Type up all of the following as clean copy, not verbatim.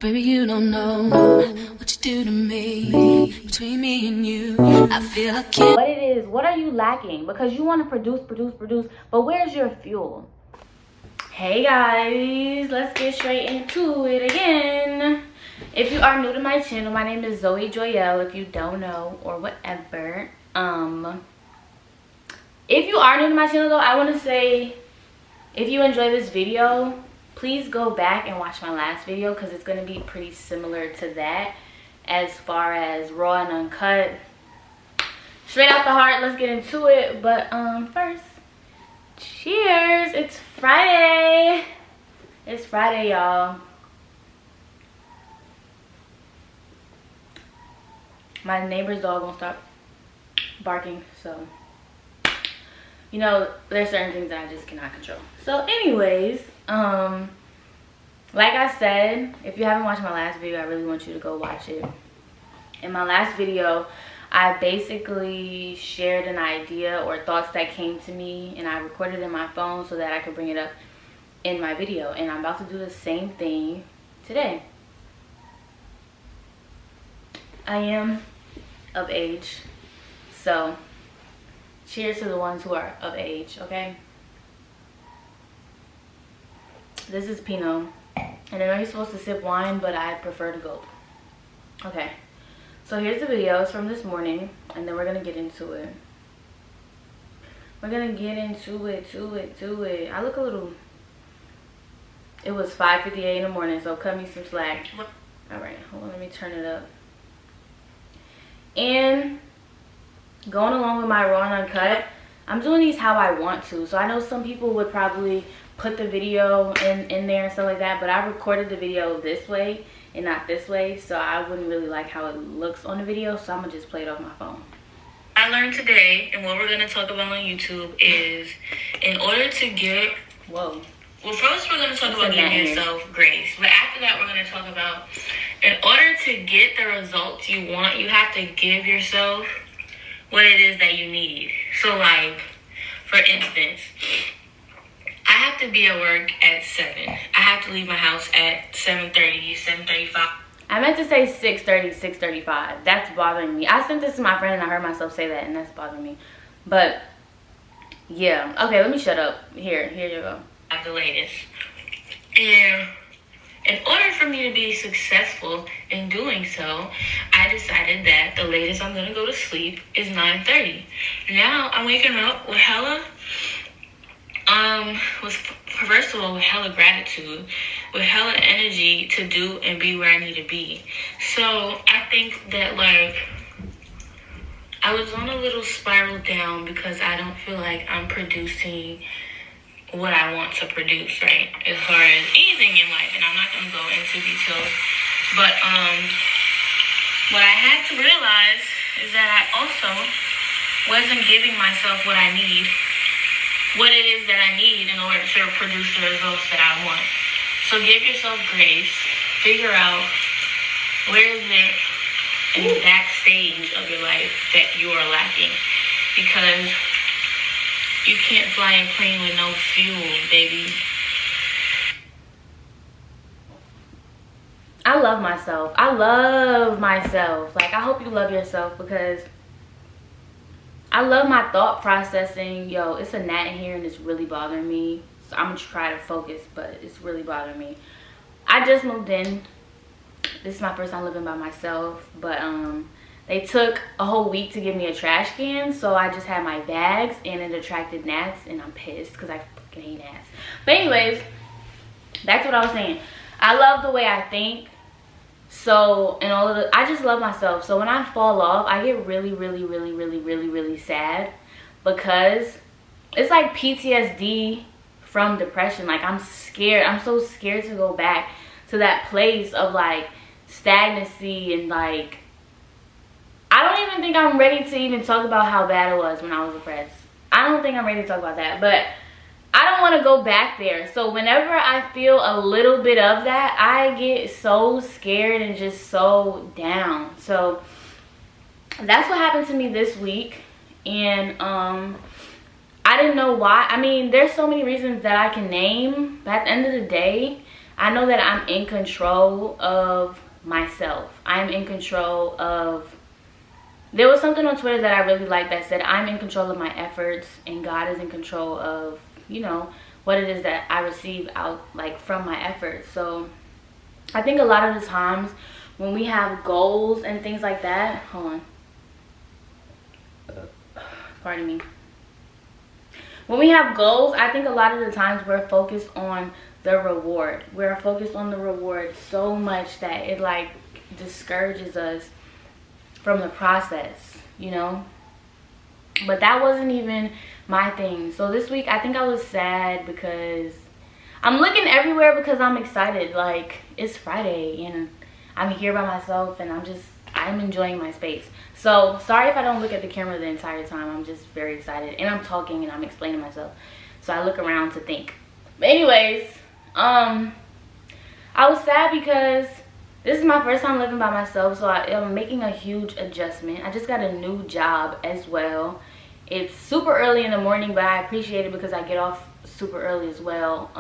Baby, you don't know what you do to me. Between me and you, I feel like it. What it is, what are you lacking? Because you want to produce, but where's your fuel? Hey guys, let's get straight into it again. If you are new to my channel, my name is Zoe Joyelle, if you don't know, or whatever. If you are new to my channel though, I want to say, if you enjoy this video, please go back and watch my last video because it's going to be pretty similar to that as far as raw and uncut. Straight out the heart, let's get into it. But first, cheers. It's Friday. It's Friday, y'all. My neighbor's dog won't stop barking, so you know, there's certain things that I just cannot control. So anyways, like I said, if you haven't watched my last video, I really want you to go watch it. In my last video, I basically shared an idea or thoughts that came to me, and I recorded it in my phone so that I could bring it up in my video. And I'm about to do the same thing today. I am of age, so cheers to the ones who are of age, okay? This is Pinot. And I know you're supposed to sip wine, but I prefer to gulp. Okay. So here's the video. It's from this morning. And then we're going to get into it. We're going to get into it. I look a little... It was 5:58 in the morning, so cut me some slack. Alright, hold on. Let me turn it up. And going along with my raw and uncut, I'm doing these how I want to. So I know some people would probably put the video in there and stuff like that, but I recorded the video this way and not this way, so I wouldn't really like how it looks on the video, so I'm gonna just play it off my phone. I learned today, and what we're gonna talk about on YouTube is, in order to get, well first we're gonna talk about giving yourself grace, but after that we're gonna talk about, in order to get the results you want, you have to give yourself what it is that you need. So like, for instance, I have to be at work at 7. I have to leave my house at 7:30, 7:35. I meant to say 6:30, 6:35. That's bothering me. I sent this to my friend and I heard myself say that, and that's bothering me. But yeah, okay, let me shut up. Here you go. At the latest. And in order for me to be successful in doing so, I decided that the latest I'm gonna go to sleep is 9:30. Now I'm waking up with first of all, with hella gratitude, with hella energy to do and be where I need to be. So I think that, like, I was on a little spiral down because I don't feel like I'm producing what I want to produce, right? As far as anything in life, and I'm not gonna go into details, but what I had to realize is that I also wasn't giving myself what I need, what it is that I need in order to produce the results that I want. So give yourself grace. Figure out where is it in that stage of your life that you are lacking. Because you can't fly a plane with no fuel, baby. I love myself. I love myself. Like, I hope you love yourself, because I love my thought processing. Yo, it's a gnat in here and it's really bothering me. So I'm gonna try to focus, but it's really bothering me. I just moved in. This is my first time living by myself, but they took a whole week to give me a trash can, so I just had my bags and it attracted gnats, and I'm pissed because I fucking hate gnats. But anyways, that's what I was saying. I love the way I think. So, and all of the, I just love myself. So when I fall off, I get really sad, because it's like PTSD from depression. Like, I'm scared. I'm so scared to go back to that place of like stagnancy, and like, I don't even think I'm ready to even talk about how bad it was when I was depressed. I don't think I'm ready to talk about that, but I don't want to go back there. So whenever I feel a little bit of that, I get so scared and just so down. So that's what happened to me this week. And I didn't know why. I mean, there's so many reasons that I can name, but at the end of the day, I know that I'm in control of myself. I'm in control of, there was something on Twitter that I really liked that said, I'm in control of my efforts and God is in control of, you know, what it is that I receive out, like, from my efforts. So I think a lot of the times when we have goals and things like that, hold on. Pardon me. When we have goals, I think a lot of the times we're focused on the reward. We're focused on the reward so much that it like discourages us from the process, you know? But that wasn't even my thing. So this week, I think I was sad because I'm looking everywhere because I'm excited. Like, it's Friday and I'm here by myself and I'm enjoying my space. So sorry if I don't look at the camera the entire time. I'm just very excited and I'm talking and I'm explaining myself. So I look around to think. But anyways, I was sad because this is my first time living by myself. So I'm making a huge adjustment. I just got a new job as well. It's super early in the morning, but I appreciate it because I get off super early as well.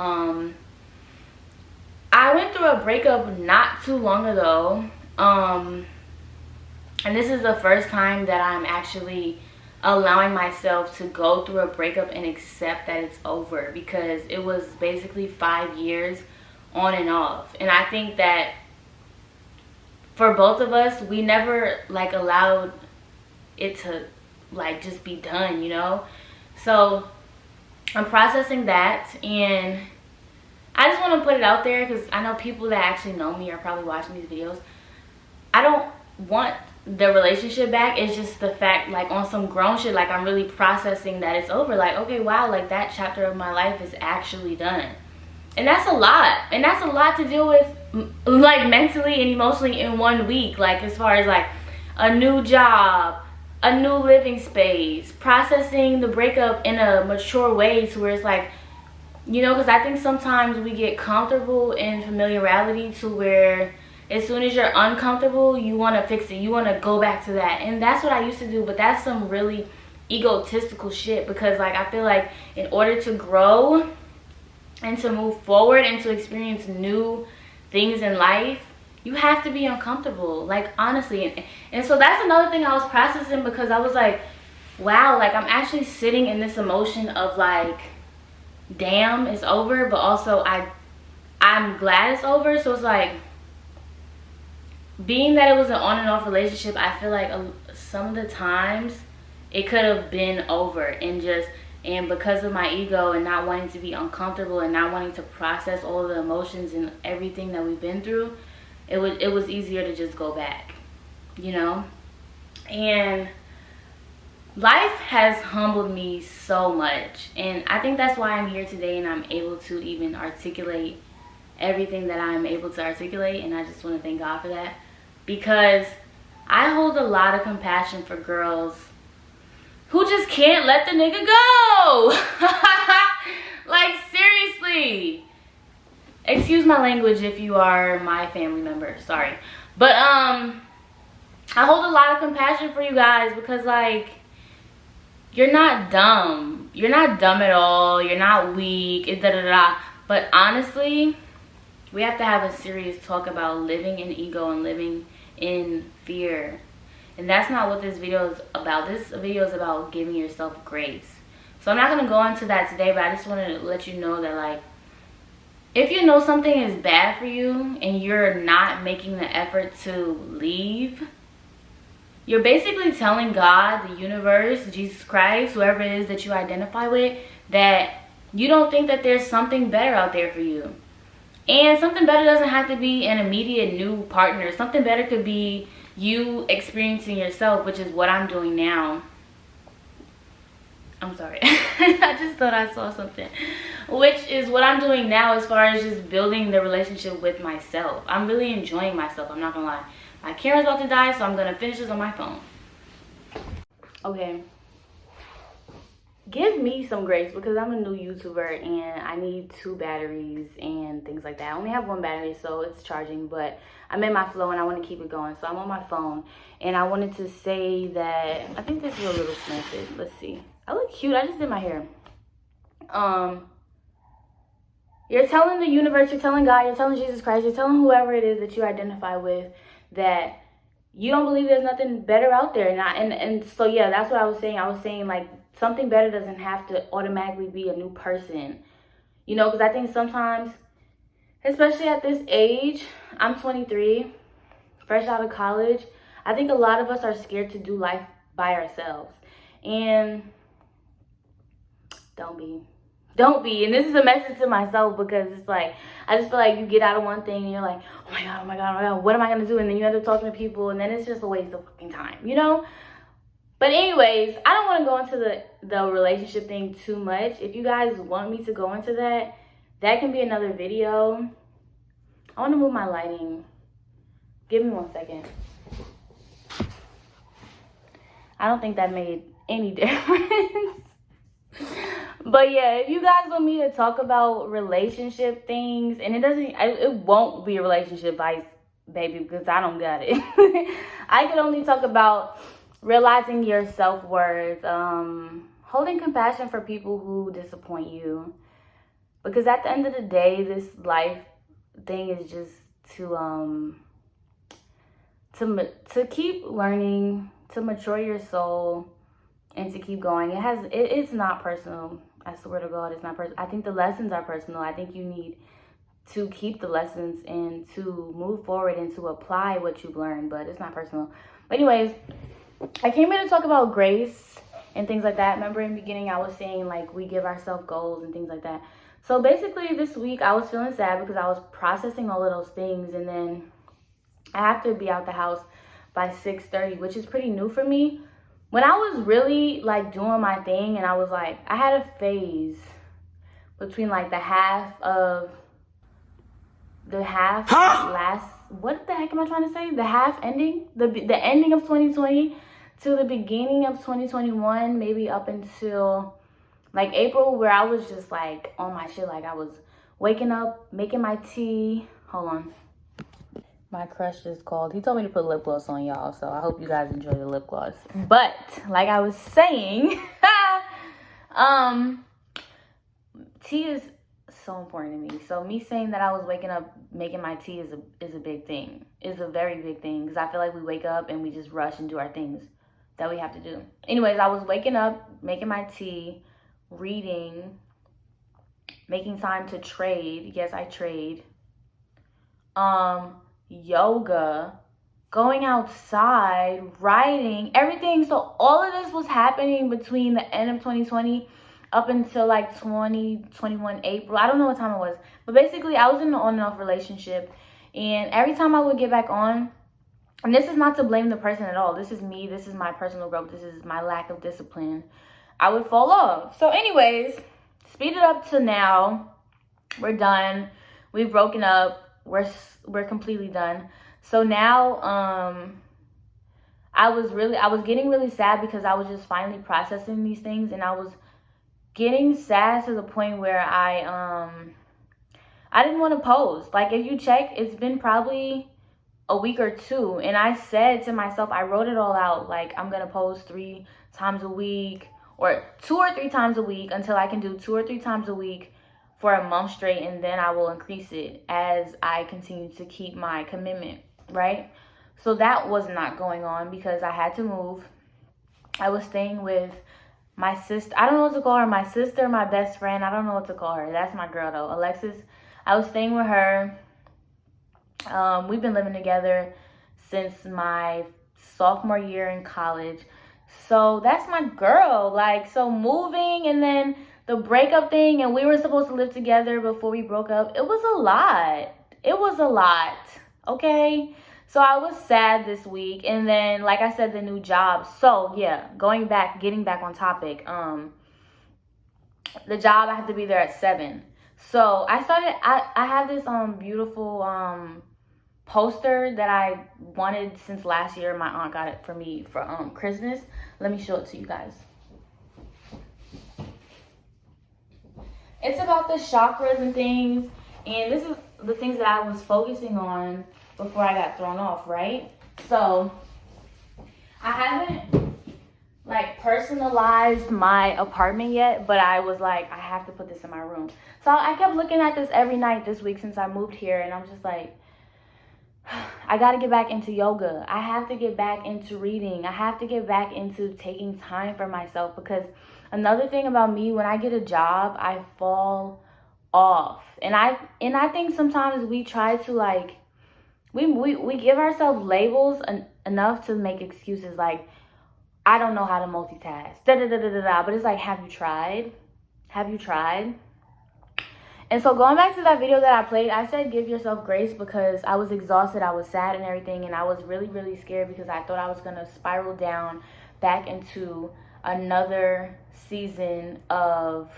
I went through a breakup not too long ago. And this is the first time that I'm actually allowing myself to go through a breakup and accept that it's over, because it was basically 5 years on and off. And I think that for both of us, we never like allowed it to like just be done, you know? So I'm processing that, and I just want to put it out there because I know people that actually know me are probably watching these videos. I don't want the relationship back. It's just the fact, like, on some grown shit, like, I'm really processing that it's over. Like, okay, wow, like, that chapter of my life is actually done. And that's a lot. And that's a lot to deal with, like, mentally and emotionally in 1 week. Like, as far as, like, a new job, a new living space, processing the breakup in a mature way to where it's like, you know, because I think sometimes we get comfortable in familiarity to where as soon as you're uncomfortable, you want to fix it. You want to go back to that. And that's what I used to do. But that's some really egotistical shit, because, like, I feel like in order to grow and to move forward and to experience new things in life, you have to be uncomfortable. Like, honestly. And so that's another thing I was processing, because I was like, wow, like, I'm actually sitting in this emotion of, like, damn, it's over. But also, I'm glad it's over. So it's like, being that it was an on and off relationship, I feel like some of the times it could have been over, and because of my ego and not wanting to be uncomfortable and not wanting to process all the emotions and everything that we've been through, it was easier to just go back, you know? And life has humbled me so much, and I think that's why I'm here today and I'm able to even articulate everything that I'm able to articulate. And I just want to thank God for that, because I hold a lot of compassion for girls who just can't let the nigga go. Like, seriously. Excuse my language if you are my family member, sorry. But I hold a lot of compassion for you guys, because, like, you're not dumb. You're not dumb at all. You're not weak. But honestly, we have to have a serious talk about living in ego and living in fear. And that's not what this video is about. This video is about giving yourself grace. So I'm not going to go into that today, but I just wanted to let you know that, like, if you know something is bad for you and you're not making the effort to leave, you're basically telling God, the universe, Jesus Christ, whoever it is that you identify with, that you don't think that there's something better out there for you. And something better doesn't have to be an immediate new partner. Something better could be you experiencing yourself, which is what I'm doing now. I'm sorry. I just thought I saw something. Which is what I'm doing now as far as just building the relationship with myself. I'm really enjoying myself. I'm not going to lie. My camera's about to die, so I'm going to finish this on my phone. Okay. Give me some grace, because I'm a new YouTuber and I need 2 batteries and things like that. I only have 1 battery, so it's charging, but I'm in my flow and I want to keep it going. So I'm on my phone, and I wanted to say that I think this is a little slanted. Let's see. I look cute. I just did my hair. You're telling the universe, you're telling God, you're telling Jesus Christ, you're telling whoever it is that you identify with that you don't believe there's nothing better out there. And so, yeah, that's what I was saying. I was saying, like, something better doesn't have to automatically be a new person. You know, because I think sometimes, especially at this age, I'm 23, fresh out of college, I think a lot of us are scared to do life by ourselves. And don't be. And this is a message to myself, because it's like, I just feel like you get out of one thing and you're like, oh my god, what am I going to do? And then you end up talking to people, and then it's just a waste of fucking time, you know? But anyways, I don't want to go into the relationship thing too much. If you guys want me to go into that, that can be another video. I want to move my lighting. Give me 1 second. I don't think that made any difference. But yeah, if you guys want me to talk about relationship things, and it won't be a relationship advice, baby, because I don't got it. I can only talk about realizing your self-worth, holding compassion for people who disappoint you. Because at the end of the day, this life thing is just to keep learning, to mature your soul, and to keep going. It's not personal. I swear to God, it's not personal. I think the lessons are personal. I think you need to keep the lessons and to move forward and to apply what you've learned, but it's not personal. But anyways, I came here to talk about grace and things like that. Remember in the beginning I was saying, like, we give ourselves goals and things like that. So basically this week I was feeling sad because I was processing all of those things, and then I have to be out the house by 6:30, which is pretty new for me. When I was really, like, doing my thing, and I was like, I had a phase between, like, the half last, what the heck am I trying to say? The half ending, the ending of 2020 to the beginning of 2021, maybe up until, like, April, where I was just, like, on my shit. Like, I was waking up, making my tea. Hold on. My crush just called. He told me to put lip gloss on, y'all, so I hope you guys enjoy the lip gloss. But like I was saying, tea is so important to me. So me saying that I was waking up making my tea is a big thing. It's a very big thing, because I feel like we wake up and we just rush and do our things that we have to do. Anyways, I was waking up, making my tea, reading, making time to trade. Yes, I trade. Yoga, going outside, writing, everything. So all of this was happening between the end of 2020 up until like 2021 April. I don't know what time it was, but basically I was in an on and off relationship, and every time I would get back on, and this is not to blame the person at all, this is me, this is my personal growth, this is my lack of discipline, I would fall off. So anyways, speed it up to now. We're done. We've broken up. We're completely done. So now I was getting really sad, because I was just finally processing these things, and I was getting sad to the point where I didn't want to post. Like, if you check, it's been probably a week or two, and I said to myself, I wrote it all out, like, I'm gonna post 3 times a week, or 2 or 3 times a week, until I can do 2 or 3 times a week for a month straight, and then I will increase it as I continue to keep my commitment, right? So that was not going on, because I had to move. I was staying with my sister. I don't know what to call her. My sister, my best friend. I don't know what to call her. That's my girl, though. Alexis. I was staying with her. We've been living together since my sophomore year in college. So that's my girl. Like, so moving, and then the breakup thing, and we were supposed to live together before we broke up. It was a lot. It was a lot. Okay? So I was sad this week. And then, like I said, the new job. So yeah, getting back on topic. The job, I have to be there at 7. So I have this beautiful poster that I wanted since last year. My aunt got it for me for Christmas. Let me show it to you guys. It's about the chakras and things, and this is the things that I was focusing on before I got thrown off, right? So I haven't like personalized my apartment yet, but I was like, I have to put this in my room. So I kept looking at this every night this week since I moved here, and I'm just like, I got to get back into yoga. I have to get back into reading. I have to get back into taking time for myself, because another thing about me, when I get a job, I fall off. And I think sometimes we try to like we give ourselves labels enough to make excuses like, I don't know how to multitask. Da da da da da da. But it's like, have you tried? Have you tried? And so going back to that video that I played, I said give yourself grace because I was exhausted, I was sad and everything, and I was really, really scared because I thought I was going to spiral down back into another season of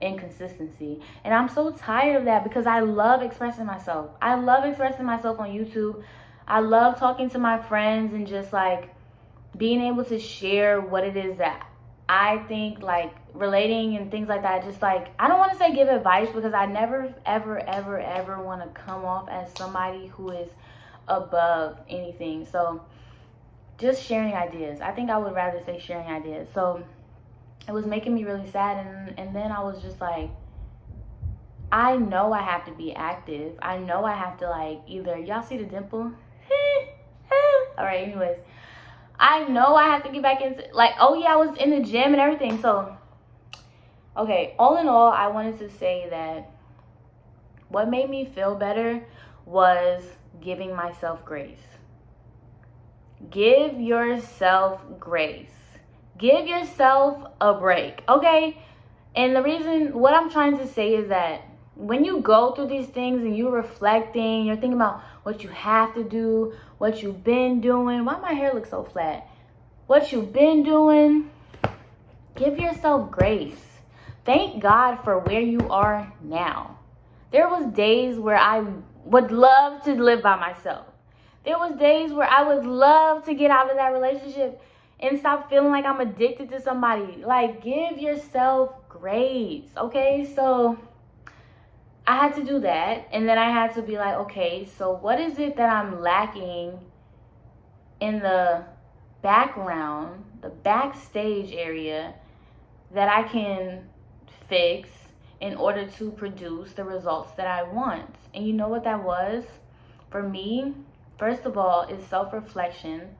inconsistency. And I'm so tired of that because I love expressing myself. I love expressing myself on YouTube. I love talking to my friends and just like being able to share what it is that I think, like relating and things like that. Just like, I don't want to say give advice because I never, ever, ever, ever want to come off as somebody who is above anything. So just sharing ideas. I think I would rather say sharing ideas. So it was making me really sad. And then I was just like, I know I have to be active. I know I have to like either, y'all see the dimple? All right, anyways. I know I have to get back into, like, oh yeah, I was in the gym and everything. So, okay, all in all, I wanted to say that what made me feel better was giving myself grace. Give yourself grace. Give yourself a break, okay? And the reason, what I'm trying to say is that when you go through these things and you're reflecting, you're thinking about what you have to do, what you've been doing. Why my hair looks so flat? What you've been doing. Give yourself grace. Thank God for where you are now. There was days where I would love to live by myself. There was days where I would love to get out of that relationship and stop feeling like I'm addicted to somebody. Like, give yourself grace, okay? So I had to do that, and then I had to be like, okay, so what is it that I'm lacking in the background, the backstage area, that I can fix in order to produce the results that I want? And you know what that was? For me, first of all, is self-reflection.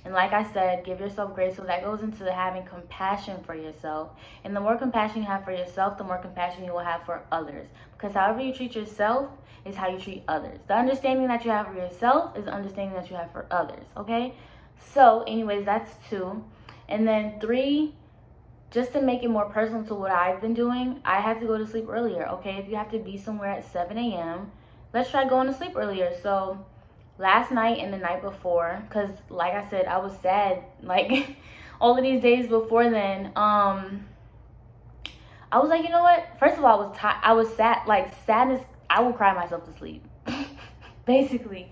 And like I said, give yourself grace. So that goes into having compassion for yourself. And the more compassion you have for yourself, the more compassion you will have for others. Because however you treat yourself is how you treat others. The understanding that you have for yourself is the understanding that you have for others, okay? So anyways, that's 2. And then 3, just to make it more personal to what I've been doing, I had to go to sleep earlier, okay? If you have to be somewhere at 7 a.m., let's try going to sleep earlier. So last night and the night before, because like I said, I was sad like all of these days before then, I was like, you know what, first of all, I was sad. Like, sadness, I would cry myself to sleep basically.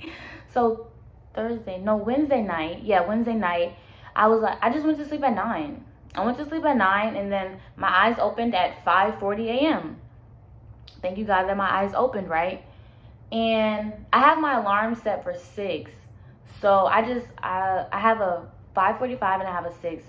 So Wednesday night, I was like, I just went to sleep at 9. I went to sleep at 9, and then my eyes opened at 5:40 a.m. Thank you God that my eyes opened, right? And I have my alarm set for 6. So I have a 5:45 and I have a 6.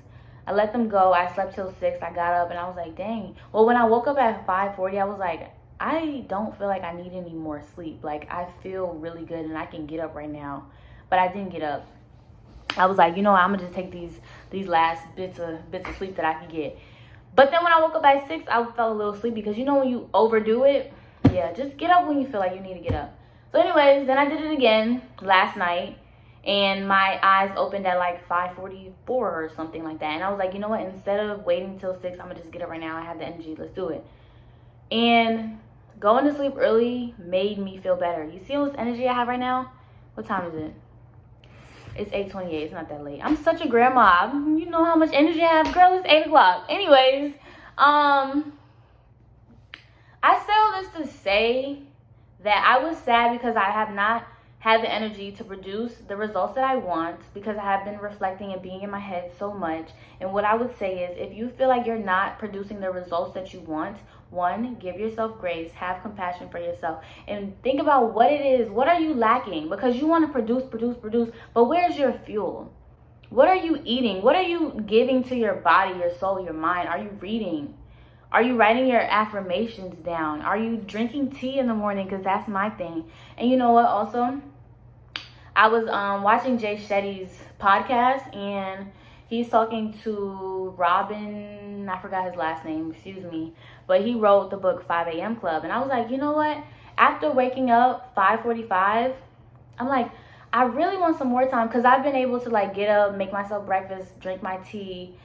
I let them go. I slept till 6. I got up and I was like, dang. Well, when I woke up at 5:40, I was like, I don't feel like I need any more sleep. Like, I feel really good and I can get up right now. But I didn't get up. I was like, you know what, I'm gonna just take these last bits of sleep that I can get. But then when I woke up at 6, I felt a little sleepy, because you know when you overdo it, yeah, just get up when you feel like you need to get up. So anyways, then I did it again last night, and my eyes opened at like 5:44 or something like that. And I was like, you know what, instead of waiting till 6, I'm gonna just get up right now. I have the energy, let's do it. And going to sleep early made me feel better. You see all this energy I have right now? What time is it? It's 8:28. It's not that late. I'm such a grandma. You know how much energy I have, girl. It's 8 o'clock. Anyways, I say all this to say that I was sad because I have not had the energy to produce the results that I want, because I have been reflecting and being in my head so much. And what I would say is, if you feel like you're not producing the results that you want, 1, give yourself grace, have compassion for yourself, and think about what it is. What are you lacking? Because you want to produce, but where's your fuel? What are you eating? What are you giving to your body, your soul, your mind? Are you reading? Are you writing your affirmations down? Are you drinking tea in the morning? Because that's my thing. And you know what also? I was watching Jay Shetty's podcast, and he's talking to Robin, I forgot his last name, excuse me, but he wrote the book 5 a.m. Club. And I was like, you know what? After waking up 5:45, I'm like, I really want some more time, because I've been able to like get up, make myself breakfast, drink my tea.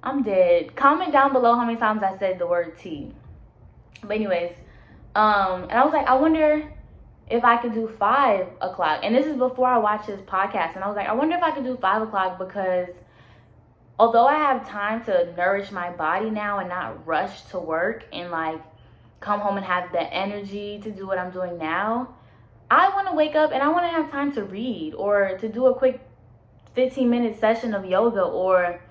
I'm dead. Comment down below how many times I said the word tea. But anyways, and I was like, I wonder if I could do 5 o'clock. And this is before I watched his podcast. And I was like, I wonder if I could do 5 o'clock, because although I have time to nourish my body now and not rush to work and like come home and have the energy to do what I'm doing now, I want to wake up and I want to have time to read or to do a quick 15-minute session of yoga or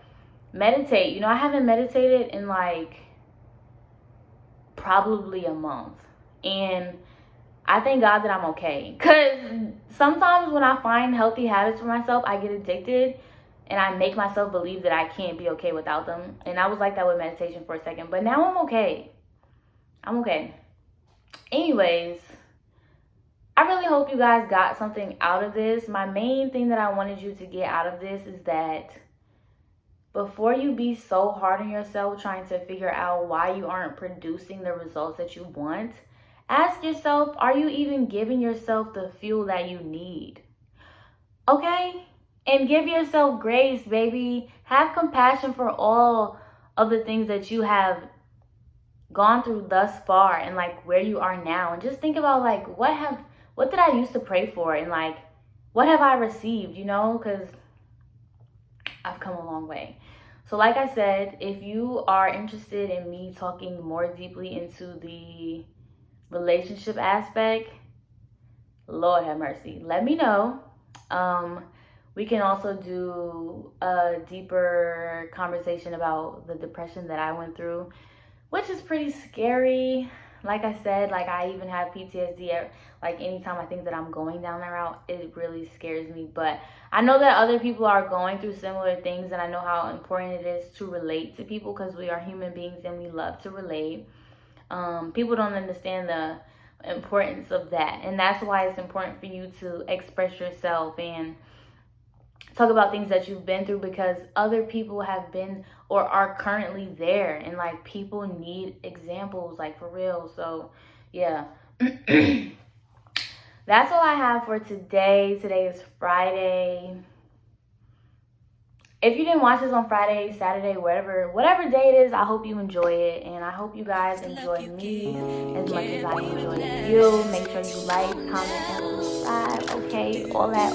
meditate. You know, I haven't meditated in like probably a month. And I thank God that I'm okay. Because sometimes when I find healthy habits for myself, I get addicted and I make myself believe that I can't be okay without them. And I was like that with meditation for a second. But now I'm okay. I'm okay. Anyways, I really hope you guys got something out of this. My main thing that I wanted you to get out of this is that before you be so hard on yourself trying to figure out why you aren't producing the results that you want, ask yourself, are you even giving yourself the fuel that you need? Okay? And give yourself grace, baby. Have compassion for all of the things that you have gone through thus far and like where you are now. And just think about like, what did I used to pray for? And like, what have I received, you know? Because I've come a long way. So like I said, if you are interested in me talking more deeply into the relationship aspect, Lord have mercy, let me know. We can also do a deeper conversation about the depression that I went through, which is pretty scary. Like I said, like I even have PTSD. Like anytime I think that I'm going down that route, it really scares me. But I know that other people are going through similar things, and I know how important it is to relate to people, because we are human beings and we love to relate. People don't understand the importance of that, and that's why it's important for you to express yourself and talk about things that you've been through, because other people have been or are currently there, and like people need examples, like for real. So yeah. That's all I have for today. Today is Friday. If you didn't watch this on Friday, Saturday, whatever day it is, I hope you enjoy it. And I hope you guys enjoy me as much as I enjoy you. Make sure you like, comment, and subscribe. Okay? All that.